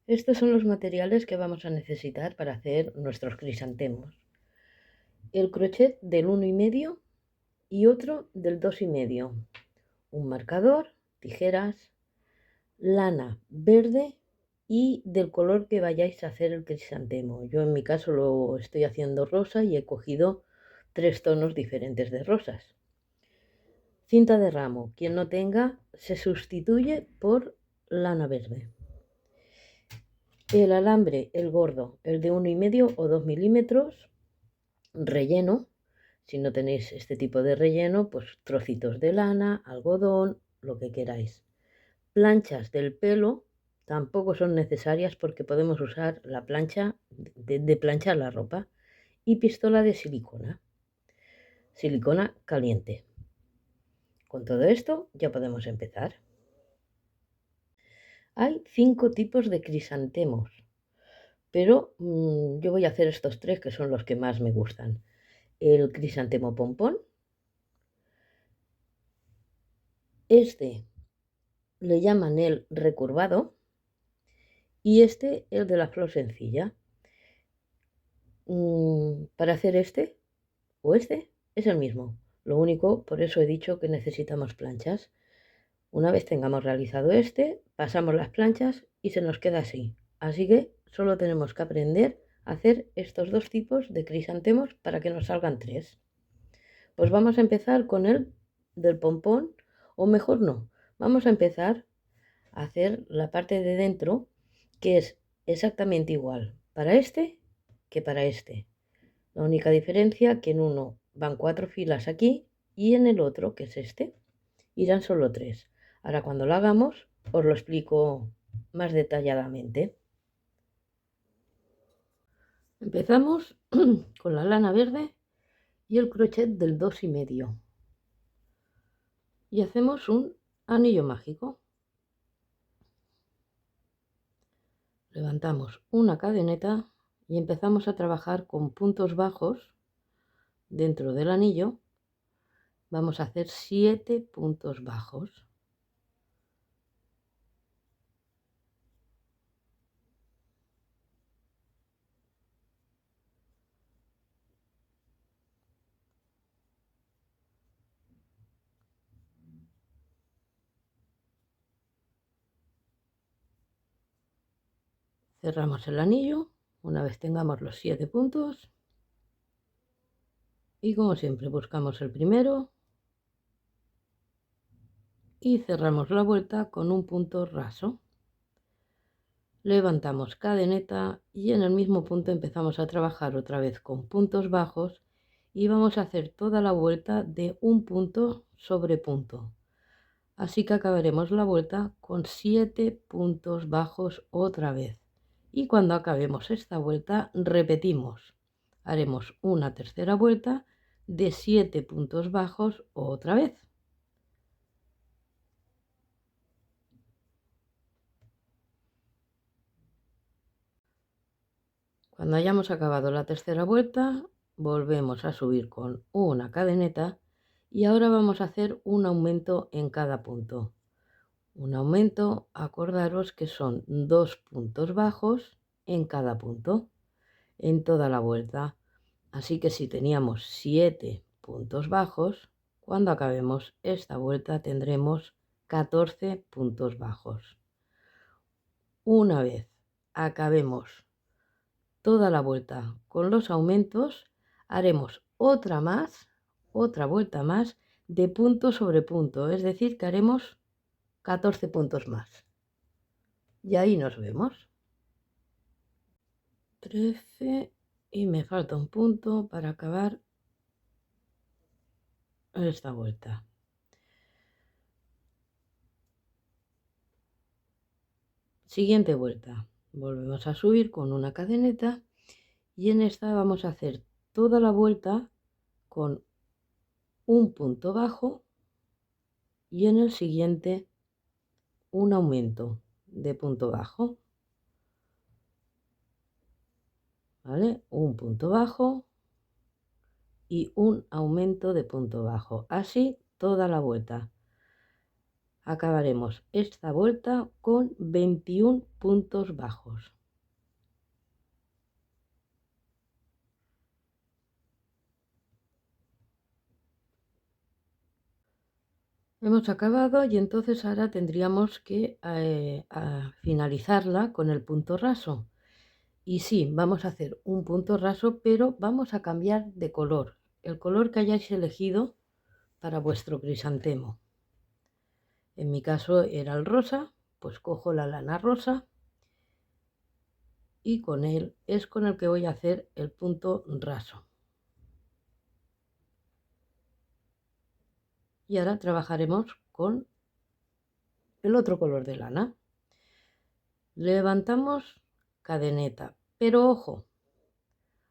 Estos son los materiales que vamos a necesitar para hacer nuestros crisantemos. El crochet del 1,5 y otro del 2,5. Un marcador, tijeras, lana verde y del color que vayáis a hacer el crisantemo. Yo en mi caso lo estoy haciendo rosa y he cogido 3 tonos diferentes de rosas. Cinta de ramo, quien no tenga se sustituye por lana verde. El alambre, el gordo, el de 1,5 o 2 milímetros, relleno. Si no tenéis este tipo de relleno, pues trocitos de lana, algodón, lo que queráis. Planchas del pelo tampoco son necesarias porque podemos usar la plancha de planchar la ropa. Y pistola de silicona caliente. Con todo esto ya podemos empezar. Hay 5 tipos de crisantemos, pero yo voy a hacer estos 3 que son los que más me gustan. El crisantemo pompón, este le llaman el recurvado y este el de la flor sencilla. Para hacer este o este es el mismo, lo único, por eso he dicho que necesitamos planchas. Una vez tengamos realizado este, pasamos las planchas y se nos queda así que solo tenemos que aprender a hacer estos 2 tipos de crisantemos para que nos salgan 3. Pues vamos a empezar con el del pompón, o mejor no, vamos a empezar a hacer la parte de dentro, que es exactamente igual para este que para este. La única diferencia que en uno van 4 filas aquí y en el otro, que es este, irán solo 3. Ahora cuando lo hagamos os lo explico más detalladamente. Empezamos con la lana verde y el crochet del 2,5 y hacemos un anillo mágico. Levantamos una cadeneta y empezamos a trabajar con puntos bajos dentro del anillo. Vamos a hacer 7 puntos bajos. Cerramos el anillo una vez tengamos los 7 puntos y como siempre buscamos el primero y cerramos la vuelta con un punto raso. Levantamos cadeneta y en el mismo punto empezamos a trabajar otra vez con puntos bajos y vamos a hacer toda la vuelta de un punto sobre punto. Así que acabaremos la vuelta con 7 puntos bajos otra vez. Y cuando acabemos esta vuelta repetimos. Haremos una tercera vuelta de 7 puntos bajos otra vez. Cuando hayamos acabado la tercera vuelta, volvemos a subir con una cadeneta y ahora vamos a hacer un aumento en cada punto. Un aumento, acordaros que son 2 puntos bajos en cada punto, en toda la vuelta. Así que si teníamos 7 puntos bajos, cuando acabemos esta vuelta tendremos 14 puntos bajos. Una vez acabemos toda la vuelta con los aumentos, haremos otra vuelta más de punto sobre punto, es decir, que haremos 14 puntos más. Y ahí nos vemos. 13 y me falta un punto para acabar esta vuelta. Siguiente vuelta. Volvemos a subir con una cadeneta y en esta vamos a hacer toda la vuelta con un punto bajo y en el siguiente un aumento de punto bajo. ¿Vale? Un punto bajo y un aumento de punto bajo. Así toda la vuelta. acabaremos esta vuelta con 21 puntos bajos. Hemos acabado y entonces ahora tendríamos que finalizarla con el punto raso. Y sí, vamos a hacer un punto raso, pero vamos a cambiar de color, el color que hayáis elegido para vuestro crisantemo. En mi caso era el rosa, pues cojo la lana rosa y con él es con el que voy a hacer el punto raso. Y ahora trabajaremos con el otro color de lana. Levantamos cadeneta, pero ojo,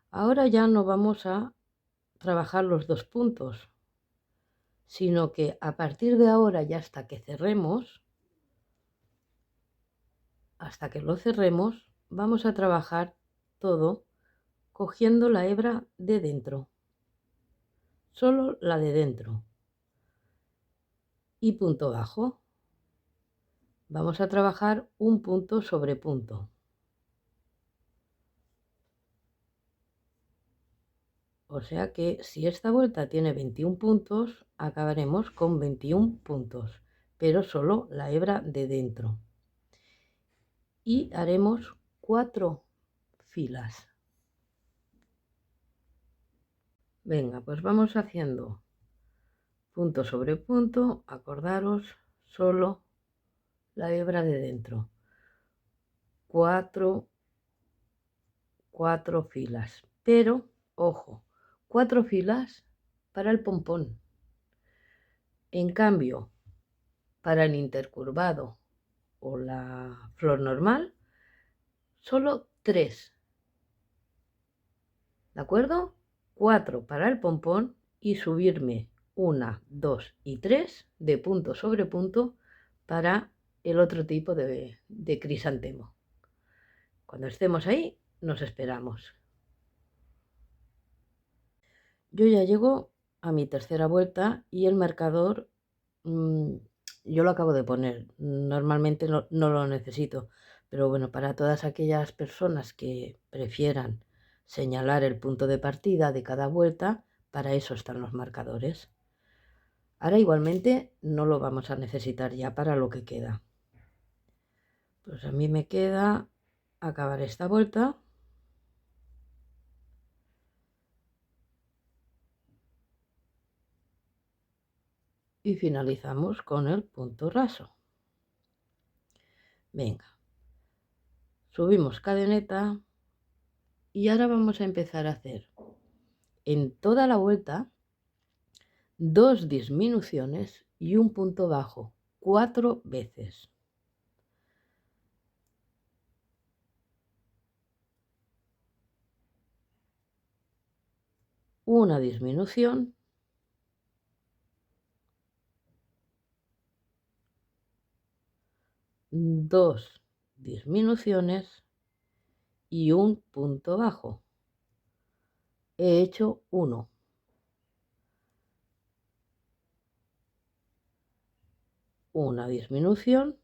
ahora ya no vamos a trabajar los dos puntos, sino que a partir de ahora y hasta que cerremos, hasta que lo cerremos, vamos a trabajar todo cogiendo la hebra de dentro, solo la de dentro y punto bajo. Vamos a trabajar un punto sobre punto. O sea que si esta vuelta tiene 21 puntos, acabaremos con 21 puntos, pero solo la hebra de dentro. Y haremos 4 filas. Venga, pues vamos haciendo punto sobre punto, acordaros, solo la hebra de dentro. 4 filas, pero ojo, 4 filas para el pompón. En cambio, para el intercurvado o la flor normal, solo 3. ¿De acuerdo? 4 para el pompón y subirme 1, 2 y 3 de punto sobre punto para el otro tipo de crisantemo. Cuando estemos ahí, nos esperamos. Yo ya llego a mi tercera vuelta y el marcador yo lo acabo de poner. Normalmente no lo necesito, pero bueno, para todas aquellas personas que prefieran señalar el punto de partida de cada vuelta, para eso están los marcadores. Ahora igualmente no lo vamos a necesitar ya para lo que queda. Pues a mí me queda acabar esta vuelta. Y finalizamos con el punto raso. Venga, subimos cadeneta y ahora vamos a empezar a hacer en toda la vuelta 2 disminuciones y un punto bajo 4 veces. Una disminución, dos disminuciones y un punto bajo. He hecho 1. Una disminución,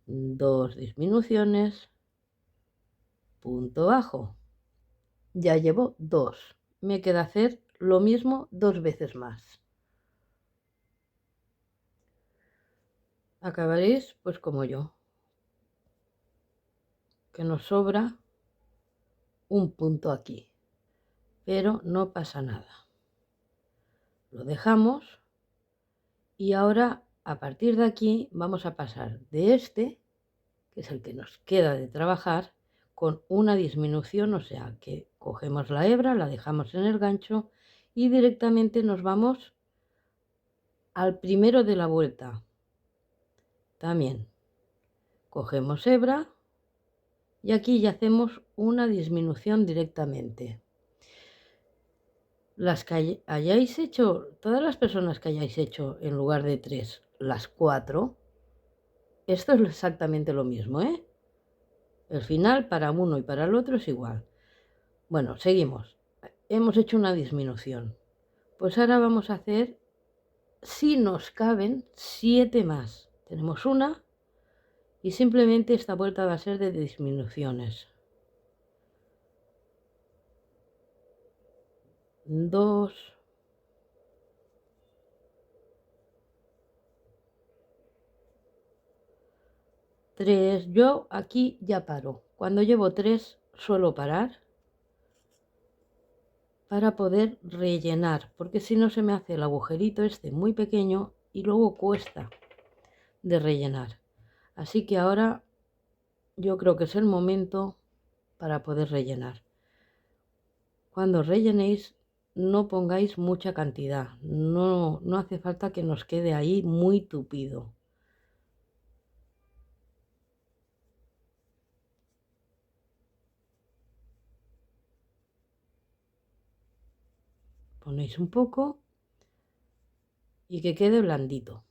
2 disminuciones, punto bajo. Ya llevo 2. Me queda hacer lo mismo 2 veces más. Acabaréis pues como yo, que nos sobra un punto aquí, pero no pasa nada. Lo dejamos y ahora a partir de aquí vamos a pasar de este, que es el que nos queda de trabajar, con una disminución, o sea que cogemos la hebra, la dejamos en el gancho y directamente nos vamos al primero de la vuelta. También cogemos hebra y aquí ya hacemos una disminución directamente. Las que hayáis hecho, todas las personas que hayáis hecho en lugar de 3, las 4, esto es exactamente lo mismo, ¿eh? El final para uno y para el otro es igual. Bueno, seguimos. Hemos hecho una disminución. Pues ahora vamos a hacer, si nos caben, 7 más. Tenemos una y simplemente esta vuelta va a ser de disminuciones. 2, 3. Yo aquí ya paro. Cuando llevo 3 suelo parar para poder rellenar, porque si no se me hace el agujerito este muy pequeño y luego cuesta de rellenar. Así que ahora yo creo que es el momento para poder rellenar. Cuando rellenéis no pongáis mucha cantidad, no hace falta que nos quede ahí muy tupido. Ponéis un poco y que quede blandito.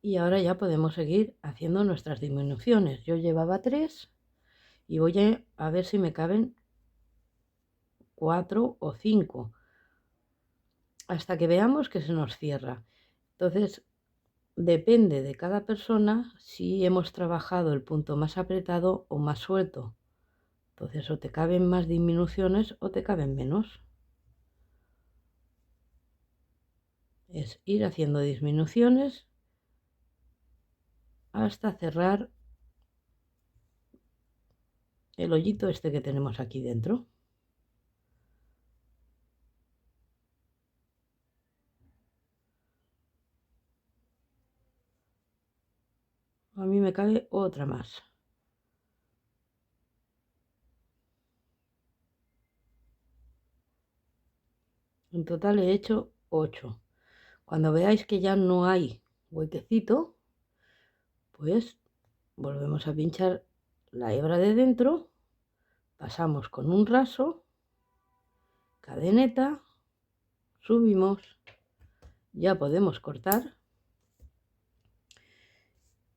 Y ahora ya podemos seguir haciendo nuestras disminuciones. Yo llevaba 3 y voy a ver si me caben 4 o 5 hasta que veamos que se nos cierra. Entonces depende de cada persona si hemos trabajado el punto más apretado o más suelto. Entonces o te caben más disminuciones o te caben menos. Es ir haciendo disminuciones hasta cerrar el hoyito este que tenemos aquí dentro. A mí me cabe otra más. En total he hecho 8. Cuando veáis que ya no hay huequecito, pues volvemos a pinchar la hebra de dentro, pasamos con un raso, cadeneta, subimos, ya podemos cortar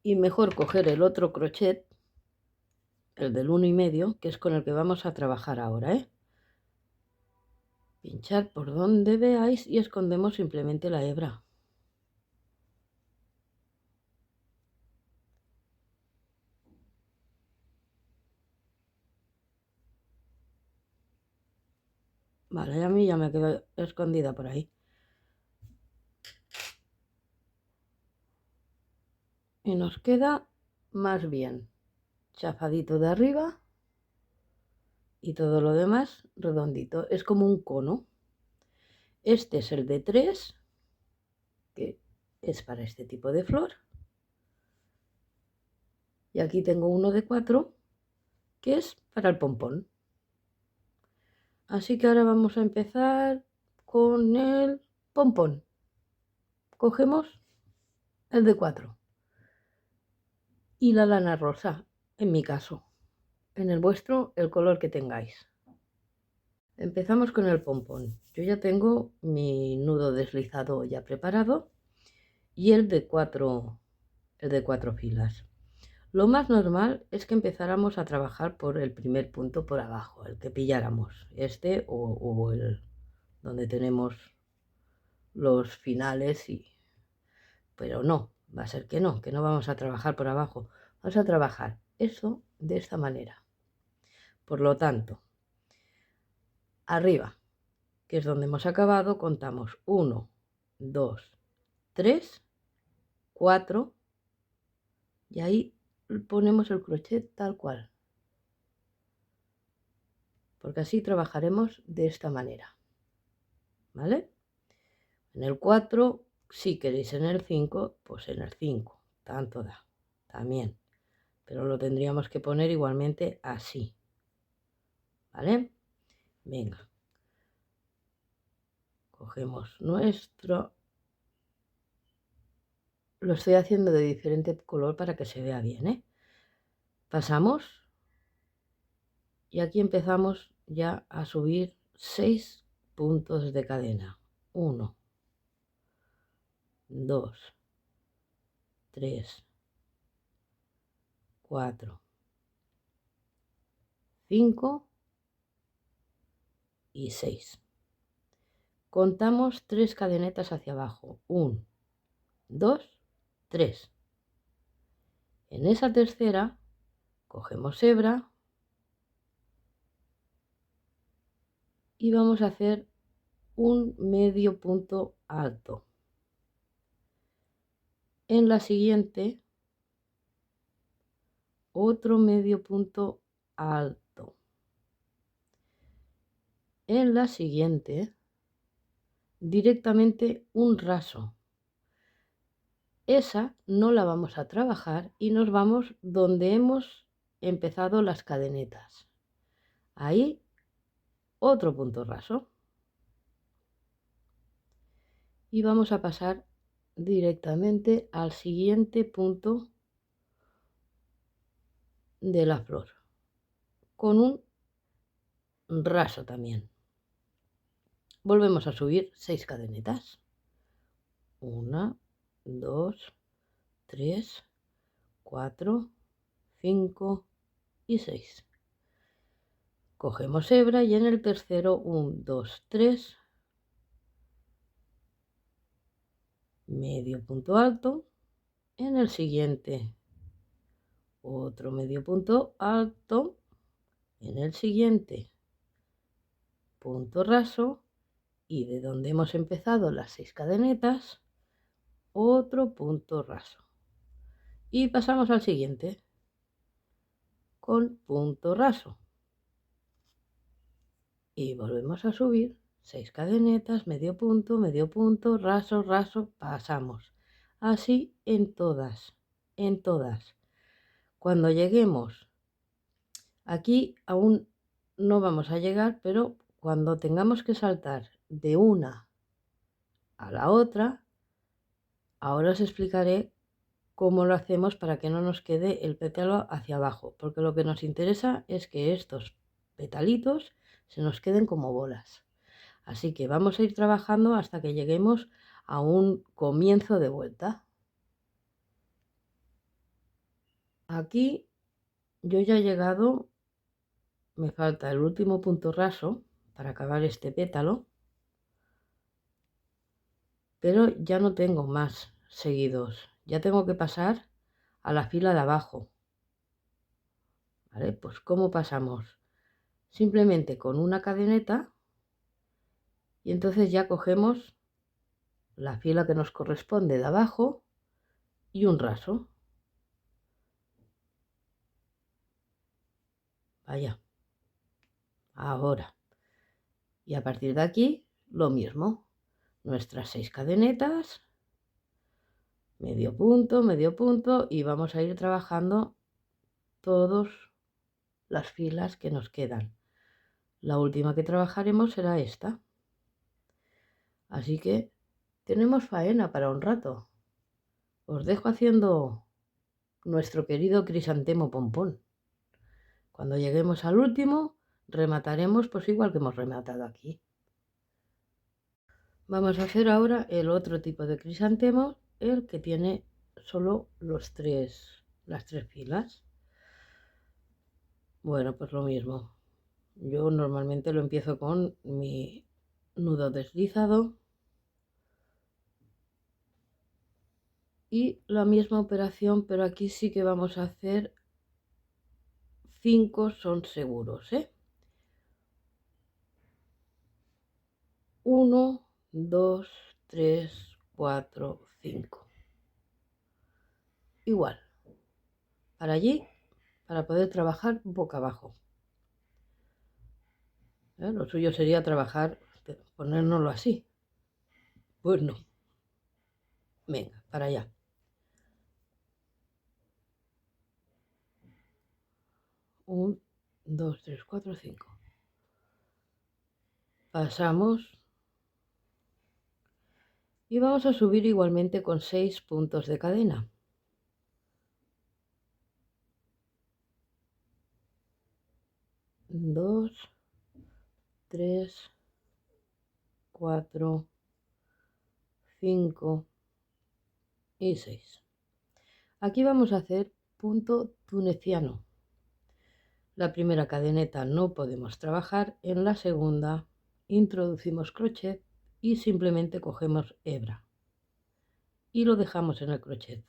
y mejor coger el otro crochet, el del 1,5, que es con el que vamos a trabajar ahora, Pinchar por donde veáis y escondemos simplemente la hebra. Vale, a mí ya me quedó escondida por ahí. Y nos queda más bien chafadito de arriba y todo lo demás redondito. Es como un cono. Este es el de 3, que es para este tipo de flor. Y aquí tengo uno de 4, que es para el pompón. Así que ahora vamos a empezar con el pompón. Cogemos el de 4 y la lana rosa, en mi caso. En el vuestro, el color que tengáis. Empezamos con el pompón. Yo ya tengo mi nudo deslizado ya preparado y el de 4 filas. Lo más normal es que empezáramos a trabajar por el primer punto por abajo, el que pilláramos, este o el donde tenemos los finales, pero no, va a ser que no vamos a trabajar por abajo, vamos a trabajar eso de esta manera. Por lo tanto, arriba, que es donde hemos acabado, contamos 1, 2, 3, 4 y ahí ponemos el crochet tal cual, porque así trabajaremos de esta manera, ¿vale? En el 4, si queréis en el 5, pues en el 5, tanto da, también, pero lo tendríamos que poner igualmente así, ¿vale? Venga, cogemos nuestro, lo estoy haciendo de diferente color para que se vea bien, Pasamos y aquí empezamos ya a subir 6 puntos de cadena. 1, 2, 3, 4, 5 y 6. Contamos 3 cadenetas hacia abajo. 1, 2, 3. En esa tercera cogemos hebra y vamos a hacer un medio punto alto. En la siguiente, otro medio punto alto. En la siguiente, directamente un raso. Esa no la vamos a trabajar y nos vamos donde hemos empezado las cadenetas. Ahí otro punto raso. Y vamos a pasar directamente al siguiente punto de la flor con un raso también. Volvemos a subir 6 cadenetas. 1, 2, 3, 4, 5 y 6. Cogemos hebra y en el tercero 1, 2, 3, medio punto alto. En el siguiente otro medio punto alto. En el siguiente punto raso. Y de donde hemos empezado las 6 cadenetas, otro punto raso. Y pasamos al siguiente con punto raso. Y volvemos a subir 6 cadenetas, medio punto, raso, raso, pasamos. Así en todas, en todas. Cuando lleguemos, aquí aún no vamos a llegar, pero cuando tengamos que saltar de una a la otra, ahora os explicaré cómo lo hacemos para que no nos quede el pétalo hacia abajo, porque lo que nos interesa es que estos petalitos se nos queden como bolas. Así que vamos a ir trabajando hasta que lleguemos a un comienzo de vuelta. Aquí yo ya he llegado, me falta el último punto raso para acabar este pétalo, pero ya no tengo más seguidos, ya tengo que pasar a la fila de abajo. ¿Vale? Pues ¿cómo pasamos? Simplemente con una cadeneta y entonces ya cogemos la fila que nos corresponde de abajo y un raso. Vaya, ahora. Y a partir de aquí lo mismo, nuestras 6 cadenetas, medio punto y vamos a ir trabajando todas las filas que nos quedan. La última que trabajaremos será esta. Así que tenemos faena para un rato. Os dejo haciendo nuestro querido crisantemo pompón. Cuando lleguemos al último, remataremos pues igual que hemos rematado aquí. Vamos a hacer ahora el otro tipo de crisantemo, el que tiene solo las tres filas. Bueno, pues lo mismo. Yo normalmente lo empiezo con mi nudo deslizado y la misma operación, pero aquí sí que vamos a hacer 5 son seguros, 1, 2, 3, 4, 5. Igual, para allí, para poder trabajar boca abajo. Lo suyo sería trabajar, ponérnoslo así. Pues no. Venga, para allá. 1, 2, 3, 4, 5. Pasamos y vamos a subir igualmente con 6 puntos de cadena. 2, 3, 4, 5 y 6. Aquí vamos a hacer punto tuneciano. La primera cadeneta no podemos trabajar, en la segunda introducimos crochet y simplemente cogemos hebra y lo dejamos en el crochet.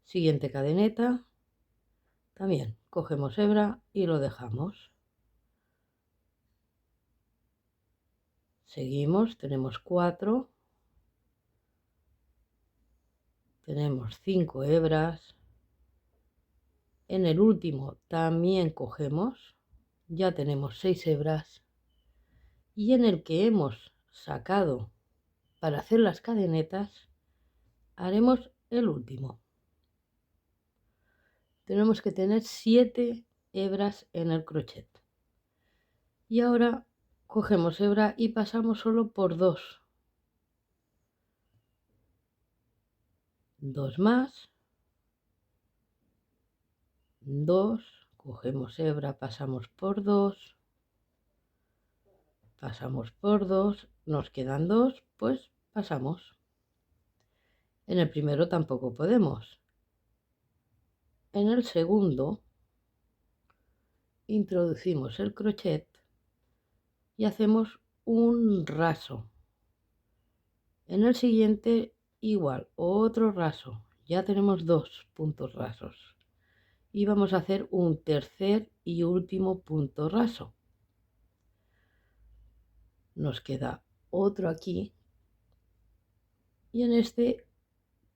Siguiente cadeneta, también cogemos hebra y lo dejamos. Seguimos, tenemos 4, tenemos 5 hebras. En el último también cogemos, ya tenemos 6 hebras. Y en el que hemos sacado para hacer las cadenetas, haremos el último. Tenemos que tener 7 hebras en el crochet. Y ahora cogemos hebra y pasamos solo por 2. 2 más, 2, cogemos hebra, pasamos por 2, pasamos por 2, nos quedan 2, pues pasamos. En el primero tampoco podemos. En el segundo introducimos el crochet y hacemos un raso. En el siguiente igual, otro raso. Ya tenemos 2 puntos rasos. Y vamos a hacer un tercer y último punto raso. Nos queda otro aquí. Y en este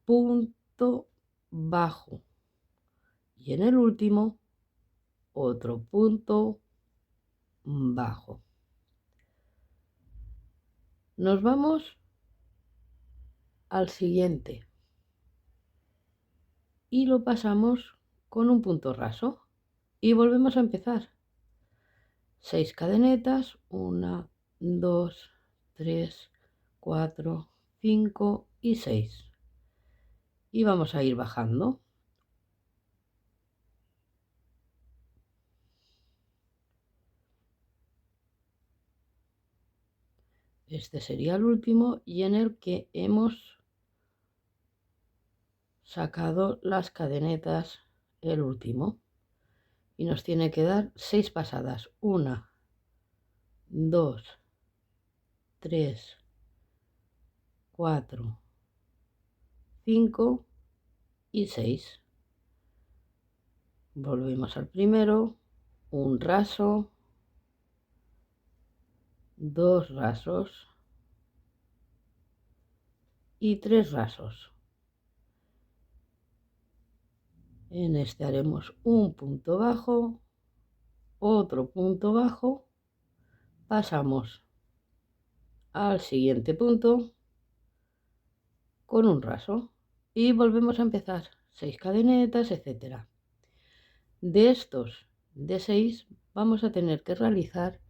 punto bajo. Y en el último otro punto bajo. Nos vamos al siguiente y lo pasamos con un punto raso y volvemos a empezar. 6 cadenetas, 1, 2, 3, 4, 5 y 6. Y vamos a ir bajando. Este sería el último y en el que hemos sacado las cadenetas el último. Y nos tiene que dar 6 pasadas. 1, 2, 3, 4, 5 y 6. Volvemos al primero, un raso, 2 rasos y 3 rasos. En este haremos un punto bajo, otro punto bajo, pasamos al siguiente punto con un raso y volvemos a empezar 6 cadenetas, etcétera. De estos de 6 vamos a tener que realizar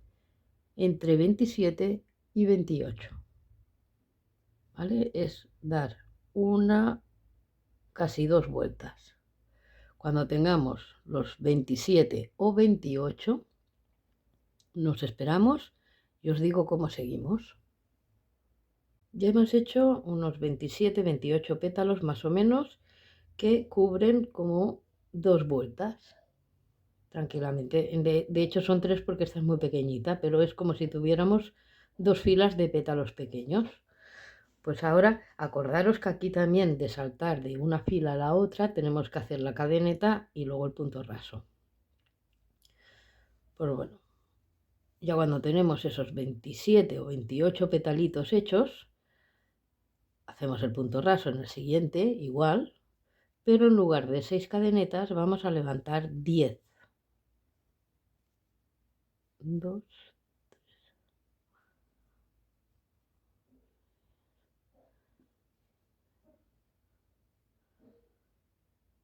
entre 27 y 28. ¿Vale? Es dar una, casi 2 vueltas. Cuando tengamos los 27 o 28, nos esperamos y os digo cómo seguimos. Ya hemos hecho unos 27-28 pétalos más o menos que cubren como 2 vueltas tranquilamente. De hecho son 3 porque esta es muy pequeñita, pero es como si tuviéramos 2 filas de pétalos pequeños. Pues ahora acordaros que aquí también de saltar de una fila a la otra tenemos que hacer la cadeneta y luego el punto raso. Pues bueno, ya cuando tenemos esos 27 o 28 petalitos hechos, hacemos el punto raso en el siguiente, igual, pero en lugar de 6 cadenetas vamos a levantar 10. 2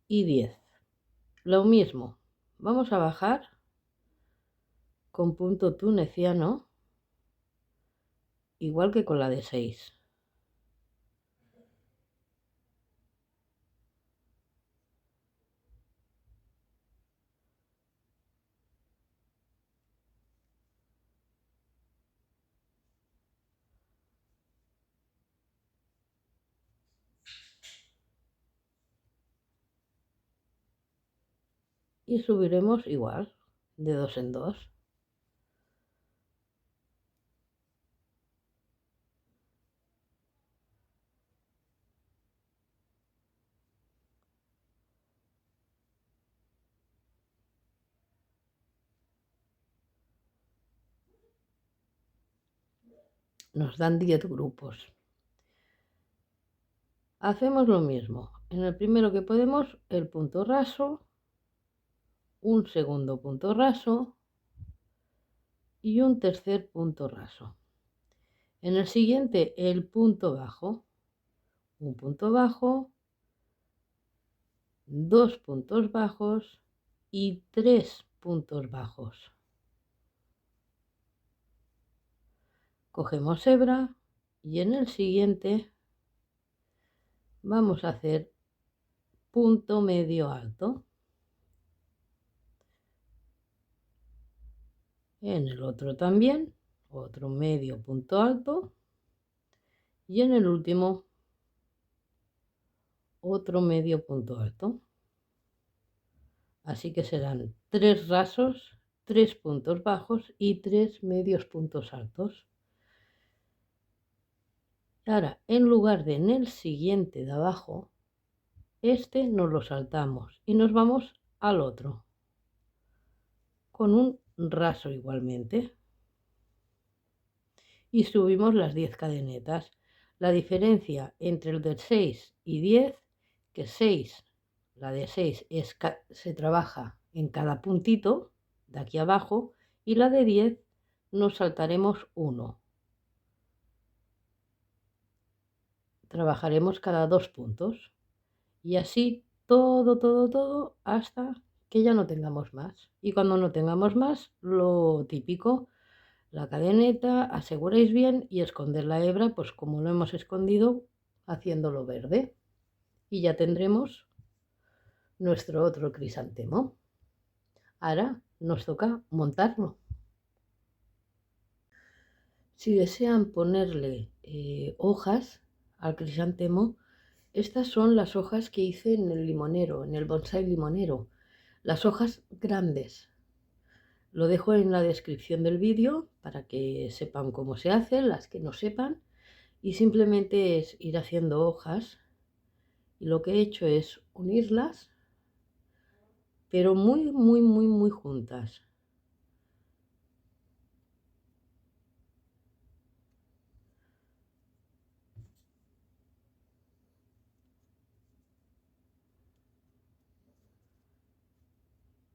y 10. Lo mismo, vamos a bajar con punto tuneciano, igual que con la de 6. Y subiremos igual, de 2 en 2. nos dan 10 grupos. Hacemos lo mismo. En el primero que podemos, el punto raso, un segundo punto raso y un tercer punto raso. En el siguiente, el punto bajo, un punto bajo, dos puntos bajos y 3 puntos bajos. Cogemos hebra y en el siguiente vamos a hacer punto medio alto. En el otro también, otro medio punto alto. Y en el último, otro medio punto alto. Así que serán 3 rasos, 3 puntos bajos y 3 medios puntos altos. Ahora, en lugar de en el siguiente de abajo, este nos lo saltamos y nos vamos al otro, con un raso igualmente. Y subimos las 10 cadenetas. La diferencia entre el de 6 y 10, que 6, la de 6 se trabaja en cada puntito de aquí abajo, y la de 10 nos saltaremos uno. Trabajaremos cada 2 puntos y así todo hasta que ya no tengamos más. Y cuando no tengamos más, lo típico, la cadeneta, aseguráis bien y esconder la hebra, pues como lo hemos escondido, haciéndolo verde. Y ya tendremos nuestro otro crisantemo. Ahora nos toca montarlo. Si desean ponerle hojas al crisantemo, estas son las hojas que hice en el limonero, en el bonsai limonero. Las hojas grandes. Lo dejo en la descripción del vídeo para que sepan cómo se hace, las que no sepan. Y simplemente es ir haciendo hojas. Y lo que he hecho es unirlas, pero muy juntas.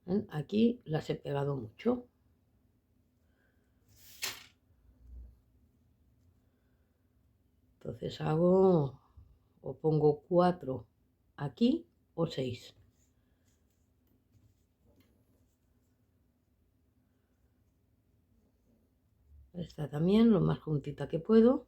¿Ven? Aquí las he pegado mucho. Entonces hago o pongo 4 aquí o 6. Esta también lo más juntita que puedo.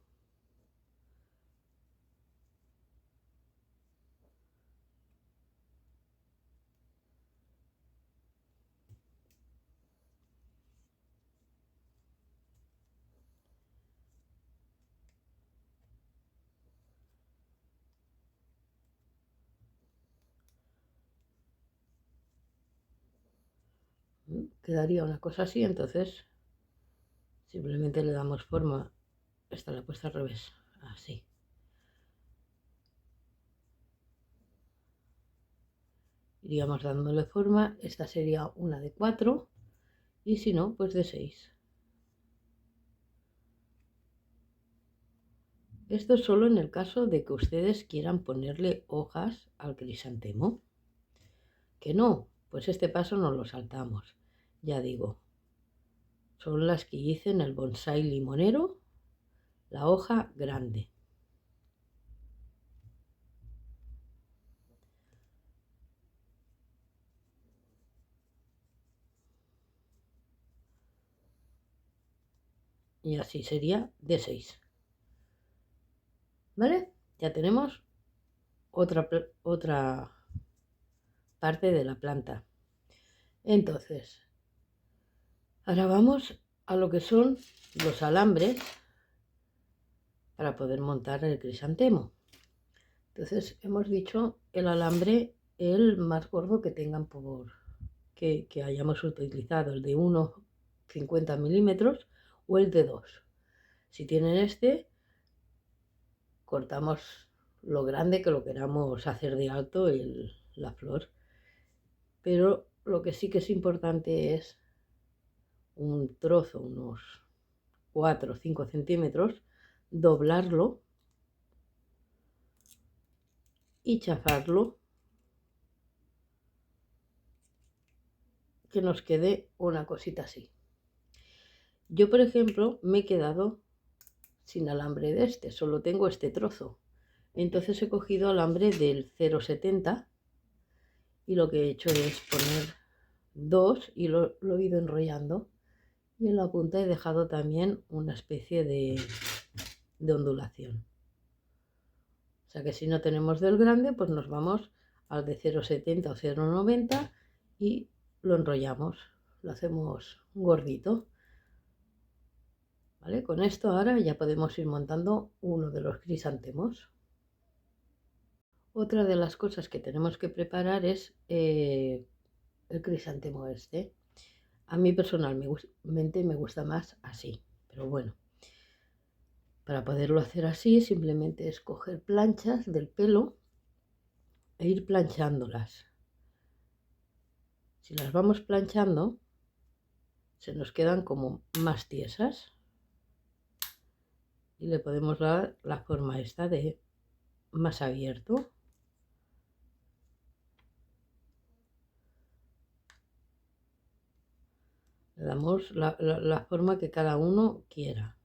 Quedaría una cosa así, entonces simplemente le damos forma. Esta la he puesto al revés, así. Iríamos dándole forma. Esta sería una de 4 y si no, pues de 6. Esto es solo en el caso de que ustedes quieran ponerle hojas al crisantemo. Que no, pues este paso no lo saltamos. Ya digo, son las que hice en el bonsai limonero, la hoja grande. Y así sería de 6. ¿Vale? Ya tenemos otra parte de la planta. Entonces, ahora vamos a lo que son los alambres para poder montar el crisantemo. Entonces, hemos dicho el alambre, el más gordo que tengan que hayamos utilizado, el de 1,50 milímetros o el de 2. Si tienen este, cortamos lo grande que lo queramos hacer de alto la flor. Pero lo que sí que es importante es un trozo, unos 4 o 5 centímetros, doblarlo y chafarlo, que nos quede una cosita así. Yo, por ejemplo, me he quedado sin alambre de este, solo tengo este trozo. Entonces he cogido alambre del 0,70 y lo que he hecho es poner dos y lo he ido enrollando. Y en la punta he dejado también una especie de ondulación. O sea que si no tenemos del grande, pues nos vamos al de 0,70 o 0,90 y lo enrollamos, lo hacemos gordito. ¿Vale? Con esto ahora ya podemos ir montando uno de los crisantemos. Otra de las cosas que tenemos que preparar es el crisantemo este. A mí personalmente me gusta más así, pero bueno. Para poderlo hacer así, simplemente es coger planchas del pelo e ir planchándolas. Si las vamos planchando, se nos quedan como más tiesas y le podemos dar la forma esta de más abierto. Le damos la forma que cada uno quiera.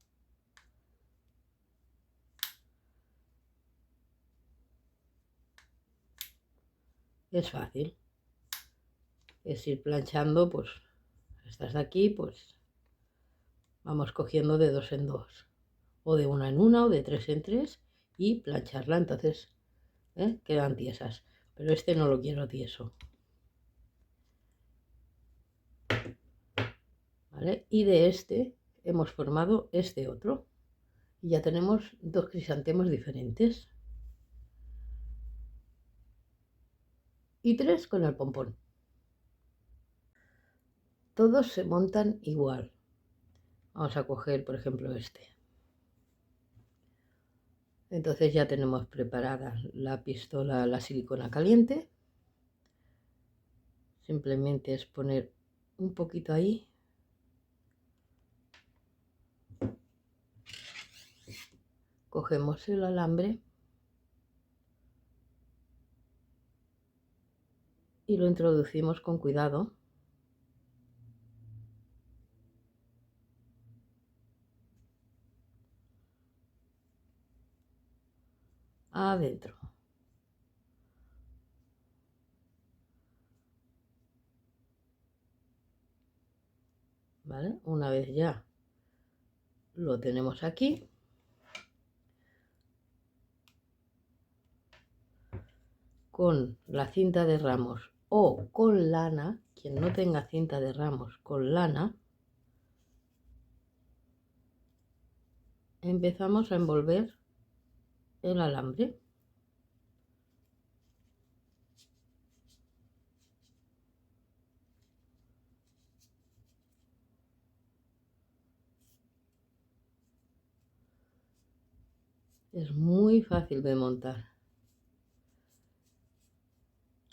Es fácil. Es ir planchando, pues estas de aquí, pues vamos cogiendo de dos en dos, o de una en una, o de tres en tres, y plancharla. Entonces quedan tiesas, pero este no lo quiero tieso. ¿Vale? Y de este hemos formado este otro. Y ya tenemos dos crisantemos diferentes. Y tres con el pompón. Todos se montan igual. Vamos a coger, por ejemplo, este. Entonces ya tenemos preparada la pistola, la silicona caliente. Simplemente es poner un poquito ahí. Cogemos el alambre y lo introducimos con cuidado. Adentro. ¿Vale? Una vez ya lo tenemos aquí, con la cinta de ramos o con lana, quien no tenga cinta de ramos con lana, empezamos a envolver el alambre. Es muy fácil de montar.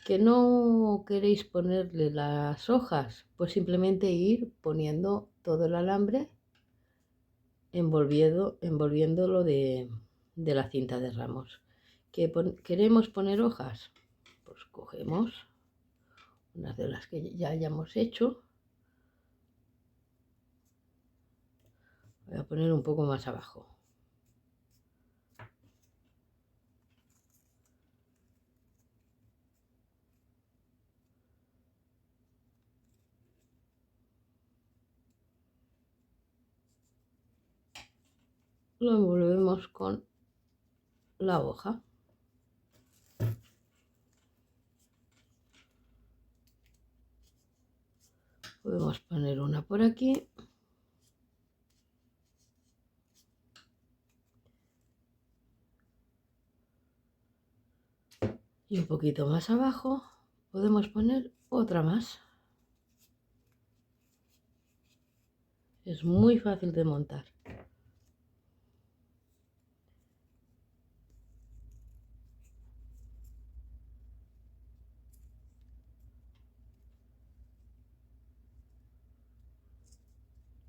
¿Que no queréis ponerle las hojas? Pues simplemente ir poniendo todo el alambre, envolviéndolo de la cinta de ramos. ¿Queremos poner hojas? Pues cogemos unas de las que ya hayamos hecho. Voy a poner un poco más abajo. Lo envolvemos con la hoja. Podemos poner una por aquí. Y un poquito más abajo podemos poner otra más. Es muy fácil de montar.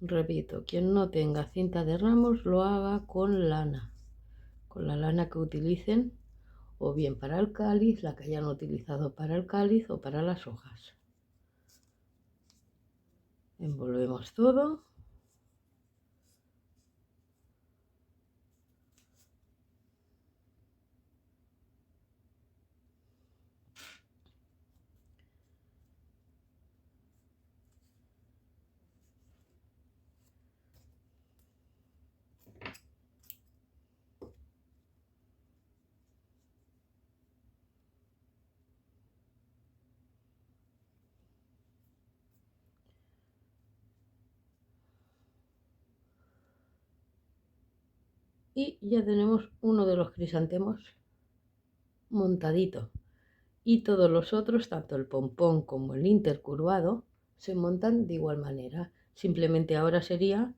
Repito, quien no tenga cinta de ramos lo haga con la lana que utilicen, o bien para el cáliz, la que hayan utilizado para el cáliz o para las hojas. Envolvemos todo. Y ya tenemos uno de los crisantemos montadito. Y todos los otros, tanto el pompón como el intercurvado, se montan de igual manera. Simplemente ahora sería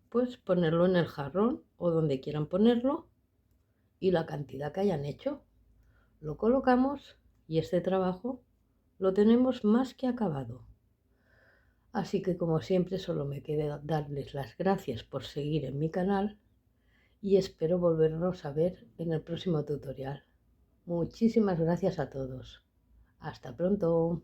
pues ponerlo en el jarrón o donde quieran ponerlo y la cantidad que hayan hecho. Lo colocamos y este trabajo lo tenemos más que acabado. Así que como siempre solo me queda darles las gracias por seguir en mi canal y espero volvernos a ver en el próximo tutorial. Muchísimas gracias a todos. Hasta pronto.